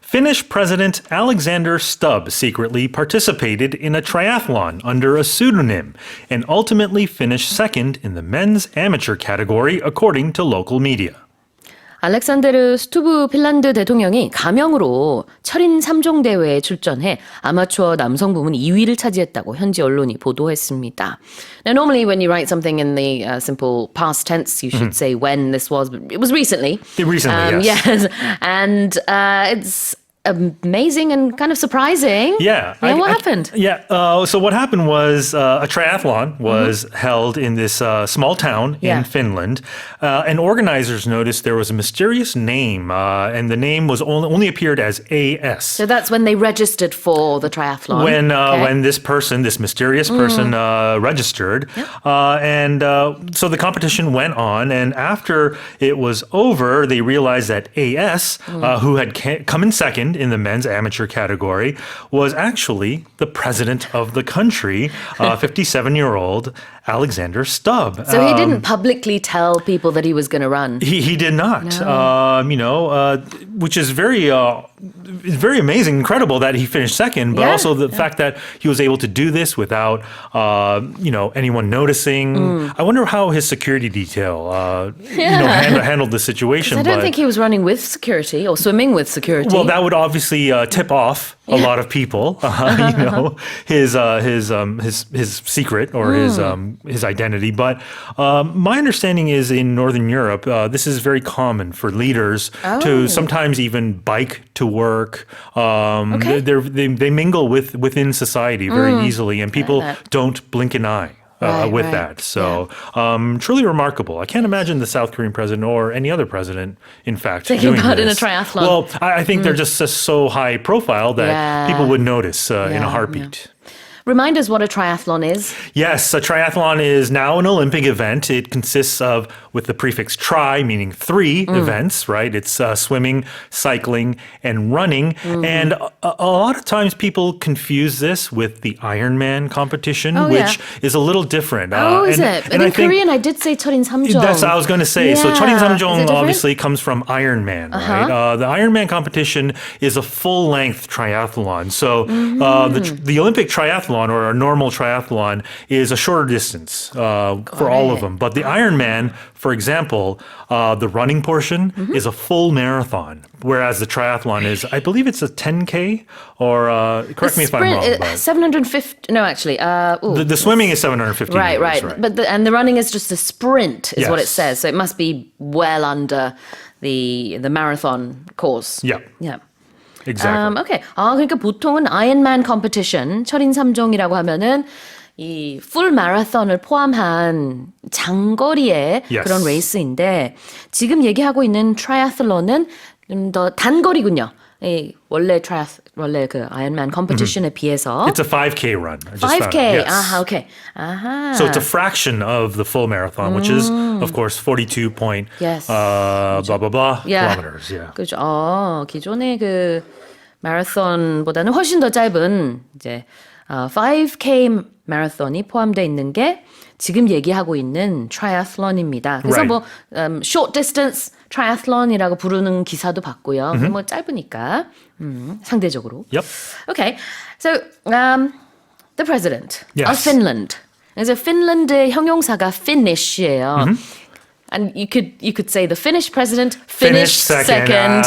Finnish President Alexander Stubb secretly participated in a triathlon under a pseudonym and ultimately finished second in the men's amateur category according to local media. 알렉산데르 스투브 핀란드 대통령이 가명으로 철인 3종 대회에 출전해 아마추어 남성 부문 2위를 차지했다고 현지 언론이 보도했습니다. Now normally when you write something in the simple past tense you should say when this was, but it was recently. Recently, yes. Yes. And it's amazing and kind of surprising. Yeah. What happened? So what happened was a triathlon was held in this small town in Finland. And organizers noticed there was a mysterious name, and the name was only appeared as AS. So that's when they registered for the triathlon. When this person, this mysterious person, registered. And so the competition went on. And after it was over, they realized that AS, who had come in second in the men's amateur category, was actually the president of the country, 57-year-old Alexander Stubb. So he didn't publicly tell people that he was going to run. He did not. No. Which is very amazing, incredible that he finished second, but also the fact that he was able to do this without anyone noticing. I wonder how his security detail handled the situation. I don't think he was running with security or swimming with security. Well, that would obviously tip off a lot of people. His secret or his identity. But my understanding is in Northern Europe, this is very common for leaders to sometimes even bike to work. They mingle within society very easily, and people don't blink an eye. With that. So truly remarkable. I can't imagine the South Korean president or any other president, in fact, taking doing part in a this. triathlon. Well, I think they're just so high profile that people would notice in a heartbeat. Remind us what a triathlon is. Yes, a triathlon is now an Olympic event. It consists of, with the prefix tri, meaning three events, right? It's swimming, cycling, and running. And a lot of times people confuse this with the Ironman competition, which is a little different. Is it? But in Korean, I did say 철인 3종. That's what I was going to say. So 철인 Is it 3종 different? obviously comes from Ironman, right? The Ironman competition is a full-length triathlon. So the Olympic triathlon or a normal triathlon is a shorter distance for all of them. But the Ironman, for example, the running portion is a full marathon, whereas the triathlon is, I believe it's a 10K or correct me if I'm wrong. 750, no, actually. The swimming is 750 meters. Right. But the running is just a sprint, is what it says. So it must be well under the marathon course. Yeah. Exactly. Okay. 그러니까 보통은 Ironman competition, 철인 3종이라고 하면은 이 풀 마라톤을 포함한 장거리의 그런 레이스인데 지금 얘기하고 있는 트라이애슬론은 좀 더 단거리군요. 원래 그 Ironman competition에 비해서. It's a 5K run. 5K. Okay. So it's a fraction of the full marathon, which is, of course, 42 point blah blah blah kilometers. Yeah. 그죠. 기존의 그 마라톤보다는 훨씬 더 짧은 이제 5K 마라톤이 포함되어 있는 게 지금 얘기하고 있는 트라이애슬론입니다. 그래서 뭐 short distance triathlon이라고 부르는 기사도 봤고요. 뭐 짧으니까 상대적으로. Yep. Okay. So the president of Finland. 그래서 핀란드의 형용사가 Finish예요. And you could say the Finnish president finished second.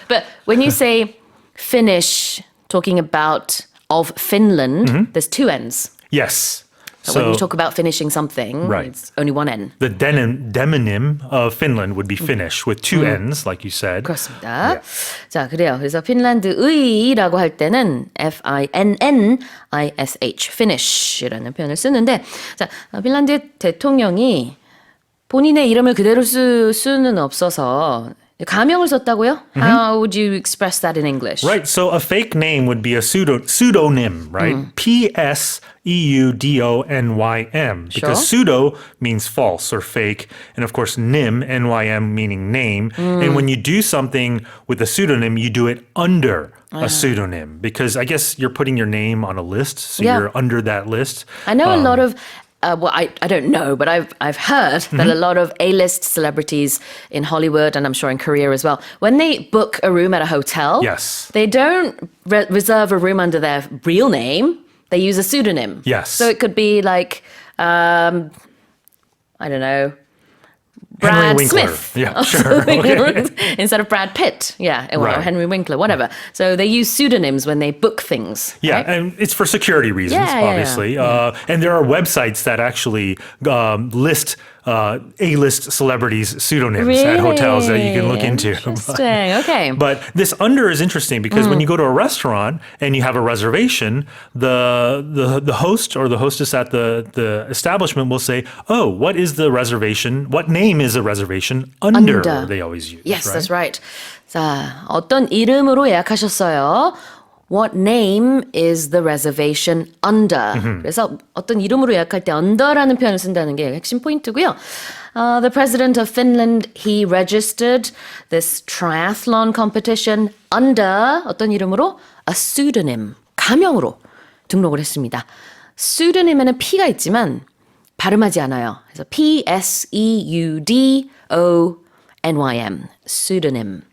But when you say Finnish, talking about of Finland, there's two N's. Yes. So when you talk about finishing something, it's only one N. The demonym of Finland would be Finnish with two N's, like you said. 그렇습니다. 자, 그래요. 그래서 핀란드의라고 할 때는 F-I-N-N-I-S-H, Finish이라는 표현을 쓰는데, 자, 핀란드 대통령이 본인의 이름을 그대로 수는 없어서 가명을 썼다고요? How would you express that in English? Right. So a fake name would be a pseudonym, right? Pseudonym. Because pseudo means false or fake. And of course, nym, N-Y-M, meaning name. And when you do something with a pseudonym, you do it under a pseudonym. Because I guess you're putting your name on a list. So you're under that list. I know a lot of well, I don't know, but I've heard that a lot of A-list celebrities in Hollywood, and I'm sure in Korea as well, when they book a room at a hotel, Yes. they don't reserve a room under their real name. They use a pseudonym. Yes. So it could be like, I don't know, Henry Brad Winkler. Smith. Yeah, sure. Okay. Instead of Brad Pitt. Yeah, or Right. Henry Winkler, whatever. So they use pseudonyms when they book things. Yeah, right? and it's for security reasons, Yeah, yeah, obviously. yeah. And there are websites that actually list A-list celebrities' pseudonyms at hotels that you can look into. Interesting. Okay. But this under is interesting because when you go to a restaurant and you have a reservation, the host or the hostess at the establishment will say, "Oh, what is the reservation? What name is a reservation under?" They always use. Yes, right? that's right. 자, 어떤 이름으로 예약하셨어요? What name is the reservation under? 그래서 어떤 이름으로 예약할 때 under라는 표현을 쓴다는 게 핵심 포인트고요. The president of Finland, he registered this triathlon competition under 어떤 이름으로? A pseudonym, 가명으로 등록을 했습니다. pseudonym에는 P가 있지만 발음하지 않아요. 그래서 pseudonym, pseudonym.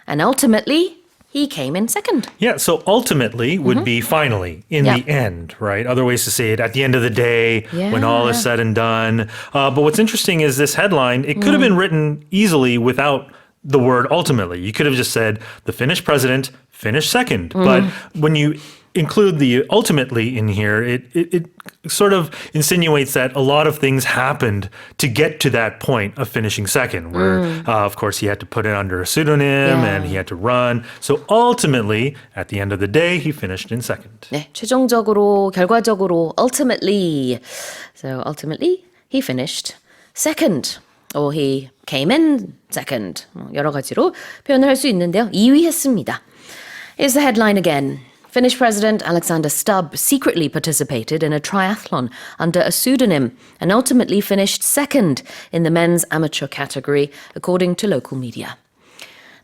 And ultimately, he came in second. Yeah, so ultimately would be finally, in the end, right? Other ways to say it, at the end of the day, when all is said and done. But what's interesting is this headline, it could have been written easily without the word ultimately. You could have just said, the Finnish president finished second. But when you include the ultimately in here, it sort of insinuates that a lot of things happened to get to that point of finishing second, where, of course, he had to put it under a pseudonym and he had to run. So ultimately, at the end of the day, he finished in second. 네, 최종적으로, 결과적으로, ultimately. So ultimately, he finished second. Or he came in second. 여러 가지로 표현을 할 수 있는데요. 2위 했습니다. Here's the headline again. Finnish President Alexander Stubb secretly participated in a triathlon under a pseudonym and ultimately finished second in the men's amateur category, according to local media.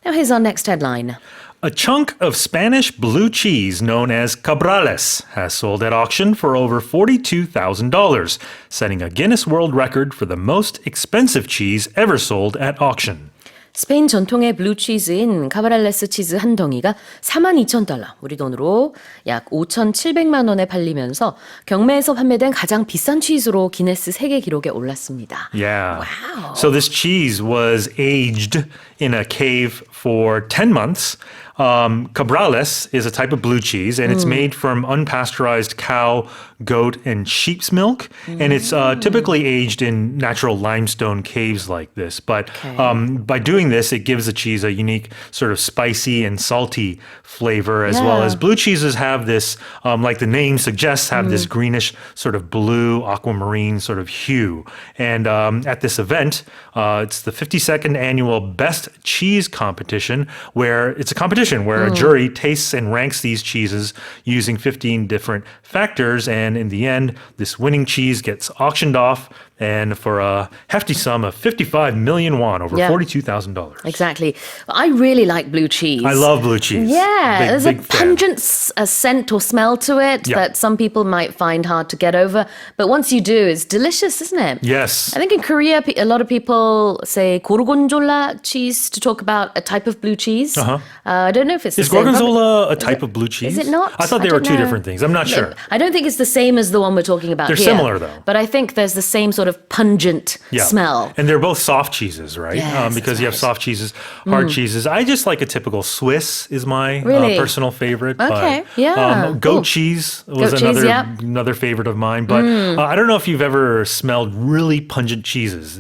Now here's our next headline. A chunk of Spanish blue cheese known as Cabrales has sold at auction for over $42,000, setting a Guinness World Record for the most expensive cheese ever sold at auction. 스페인 전통의 블루치즈인 카브랄레스 치즈 한 덩이가 42,000달러, 우리 돈으로 약 5,700만 원에 팔리면서 경매에서 판매된 가장 비싼 치즈로 기네스 세계 기록에 올랐습니다. Yeah. Wow. So this cheese was aged in a cave for 10 months. Cabrales is a type of blue cheese, and it's made from unpasteurized cow, goat, and sheep's milk. And it's typically aged in natural limestone caves like this. But by doing this, it gives the cheese a unique sort of spicy and salty flavor, as well as blue cheeses have this, like the name suggests, have this greenish sort of blue aquamarine sort of hue. And at this event, it's the 52nd annual Best Cheese Competition, where it's a competition where a jury tastes and ranks these cheeses using 15 different factors. And in the end, this winning cheese gets auctioned off, and for a hefty sum of 55 million won, over $42,000. Exactly. I really like blue cheese. I love blue cheese. Yeah, there's big a fan. pungent scent or smell to it that some people might find hard to get over. But once you do, it's delicious, isn't it? Yes. I think in Korea, a lot of people say gorgonzola cheese to talk about a type of blue cheese. I don't know if it's Is the same. gorgonzola a type of blue cheese? Is it not? I thought they I were don't two know. different things. I'm not sure. I don't think it's the same as the one we're talking about They're here. similar, though. But I think there's the same sort of pungent smell. And they're both soft cheeses, right? Yes, because that's you have right. soft cheeses, hard cheeses. I just like a typical Swiss is my Really? personal favorite. Okay, but, yeah. goat Cool. cheese was Goat cheese, another favorite of mine. But I don't know if you've ever smelled really pungent cheeses.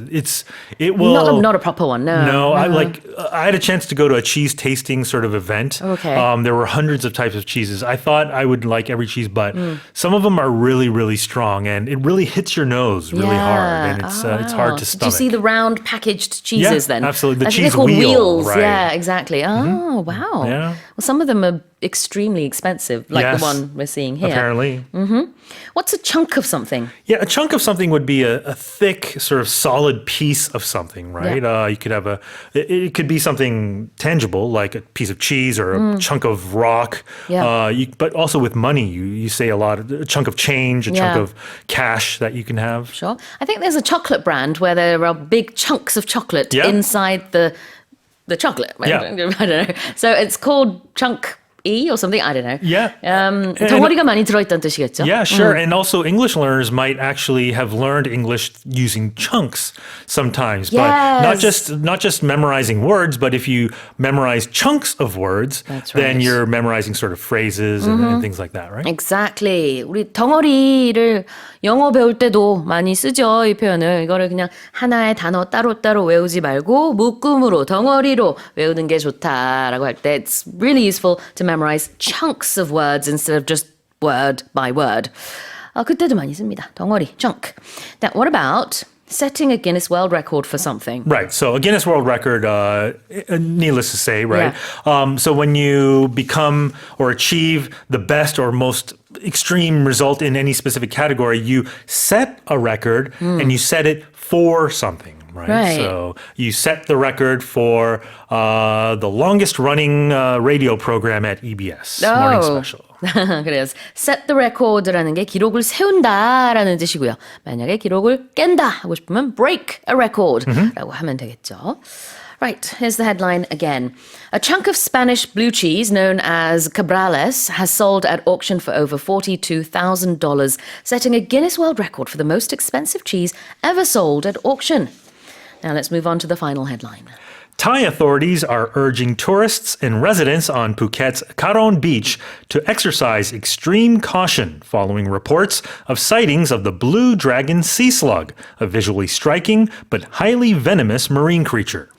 It will Not a proper one, no. No, I had a chance to go to a cheese tasting sort of event. Okay. There were hundreds of types of cheeses. I thought I would like every cheese, but some of them are really, really strong, and it really hits your nose really hard. hard, and it's hard to Did stomach. you see the round packaged cheeses then? Absolutely. The I think cheese they're called wheel, wheels. right. Yeah, exactly. Oh, wow. Yeah. Well, some of them are extremely expensive, like Yes, the one we're seeing here. Apparently. What's a chunk of something? Yeah, a chunk of something would be a thick, sort of solid piece of something, right? You could have it could be something tangible, like a piece of cheese or a chunk of rock. Yeah. But also with money, you say a chunk of change, a chunk Yeah. of cash that you can have. Sure. I think there's a chocolate brand where there are big chunks of chocolate inside the chocolate. Yeah. I don't know. So it's called chunk E or something. I don't know. Yeah. 덩어리가 많이 들어있다는 뜻이겠죠? Yeah, sure. And also English learners might actually have learned English using chunks sometimes. But not just memorizing words, but if you memorize chunks of words, then you're memorizing sort of phrases and things like that, right? Exactly. 우리 덩어리를 영어 배울 때도 많이 쓰죠, 이 표현을. 이거를 그냥 하나의 단어 따로따로 외우지 말고 묶음으로, 덩어리로 외우는 게 좋다라고 할 때 it's really useful to memorize chunks of words instead of just word by word. 그때도 많이 씁니다. 덩어리, chunk. Now, what about setting a Guinness World Record for something? Right. So a Guinness World Record, needless to say, right? Yeah. So when you become or achieve the best or most extreme result in any specific category, you set a record and you set it for something. Right. So you set the record for the longest running radio program at EBS, Morning Special. 그래서 set the record라는 게 기록을 세운다라는 뜻이고요. 만약에 기록을 깬다 하고 싶으면 break a record라고 하면 되겠죠. Right, here's the headline again. A chunk of Spanish blue cheese known as Cabrales has sold at auction for over $42,000, setting a Guinness World Record for the most expensive cheese ever sold at auction. Now let's move on to the final headline. Thai authorities are urging tourists and residents on Phuket's Caron beach to exercise extreme caution following reports of sightings of the blue dragon sea slug, a visually striking but highly venomous marine creature.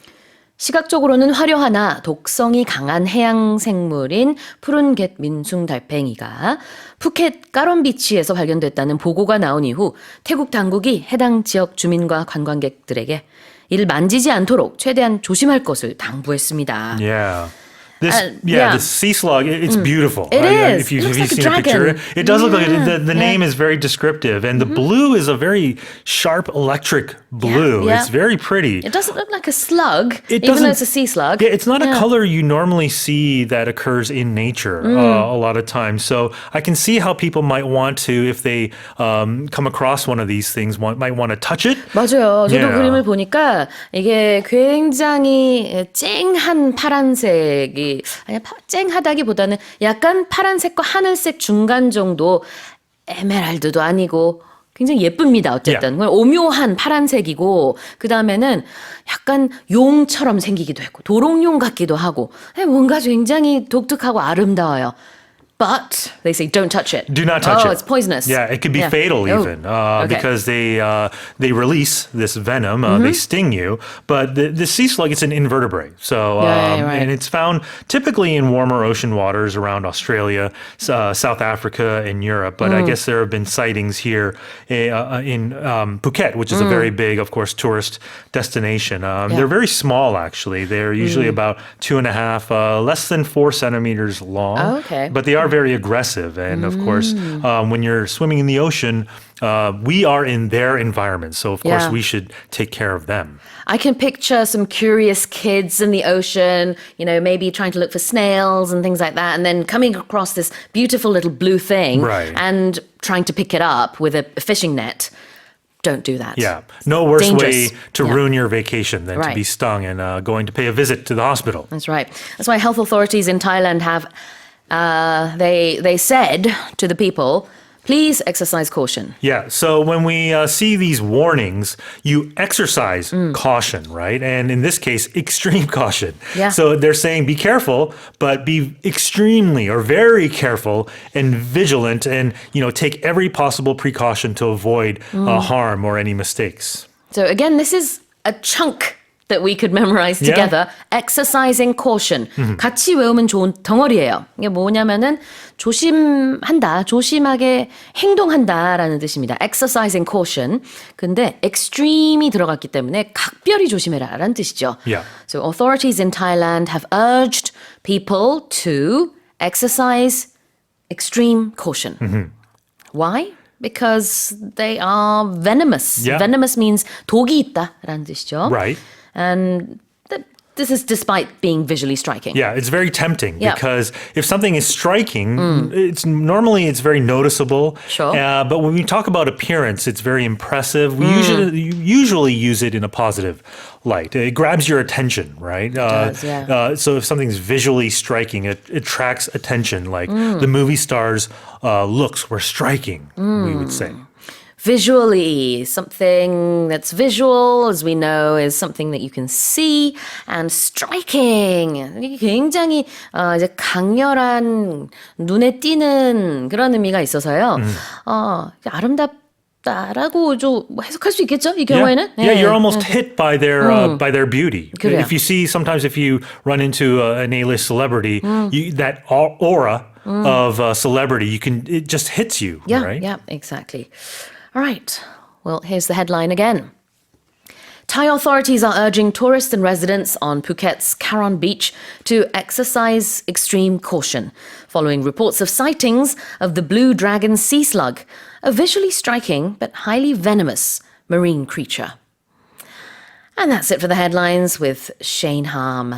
시각적으로는 화려하나 독성이 강한 해양 생물인 푸른 갯 민숭 달팽이가 푸켓 까론 비치에서 발견됐다는 보고가 나온 이후 태국 당국이 해당 지역 주민과 관광객들에게 이를 만지지 않도록 최대한 조심할 것을 당부했습니다. Yeah. This sea slug, it's beautiful. It is. If you've like seen a picture, it does look like the name is very descriptive. And the blue is a very sharp electric blue. Yeah. It's very pretty. It doesn't look like a slug, It even though doesn't- it's a sea slug. Yeah, it's not a color you normally see that occurs in nature a lot of times. So I can see how people might want to, if they come across one of these things, might want to touch it. 맞아요. 저도 Yeah. 그림을 보니까 이게 굉장히 쨍한 파란색이 아니 쨍하다기보다는 약간 파란색과 하늘색 중간 정도 에메랄드도 아니고 굉장히 예쁩니다. 어쨌든 오묘한 파란색이고 그 다음에는 약간 용처럼 생기기도 했고 도롱뇽 같기도 하고 뭔가 굉장히 독특하고 아름다워요. But they say don't touch it. Do not touch it. Oh, it's poisonous. Yeah, it could be fatal even Okay. because they release this venom. They sting you. But the sea slug, it's an invertebrate. So right. and it's found typically in warmer ocean waters around Australia, South Africa, and Europe. But I guess there have been sightings here in Phuket, which is a very big, of course, tourist destination. They're very small actually. They're usually about 2.5, less than 4 centimeters long. Oh, okay. But they are very aggressive. And of course, when you're swimming in the ocean, we are in their environment. So of course, we should take care of them. I can picture some curious kids in the ocean, maybe trying to look for snails and things like that, and then coming across this beautiful little blue thing and trying to pick it up with a fishing net. Don't do that. Yeah. No worse Dangerous. way to ruin your vacation than to be stung and going to pay a visit to the hospital. That's right. That's why health authorities in Thailand have they said to the people, please exercise caution. Yeah. So when we see these warnings, you exercise caution, right? And in this case, extreme caution. Yeah. So they're saying be careful, but be extremely or very careful and vigilant and, take every possible precaution to avoid harm or any mistakes. So again, this is a chunk that we could memorize together. Exercising caution. 같이 외우면 좋은 덩어리예요. 이게 뭐냐면은 조심한다, 조심하게 행동한다라는 뜻입니다. Exercising caution. 근데 extreme이 들어갔기 때문에 각별히 조심해라라는 뜻이죠. Yeah. So authorities in Thailand have urged people to exercise extreme caution. Why? Because they are venomous. Yeah. Venomous means 독이 있다라는 뜻이죠. Right. And this is despite being visually striking. Yeah, it's very tempting Yeah. because if something is striking, it's very noticeable. Sure. But when we talk about appearance, it's very impressive. We usually use it in a positive light. It grabs your attention, right? It does, yeah. So if something's visually striking, it attracts attention. Like the movie star's looks were striking, we would say. Visually, something that's visual, as we know, is something that you can see, and striking. 이게 굉장히 이제 강렬한 눈에 띄는 그런 의미가 있어서요. 아름답다라고 좀 해석할 수 있겠죠? 이 경우에는. Yeah, you're almost hit by their beauty. 그래요. If you run into an A-list celebrity, that aura of celebrity, it just hits you, right? Yeah, exactly. All right. Well, here's the headline again. Thai authorities are urging tourists and residents on Phuket's Caron beach to exercise extreme caution following reports of sightings of the blue dragon sea slug, a visually striking but highly venomous marine creature. And that's it for the headlines with Shane Harm.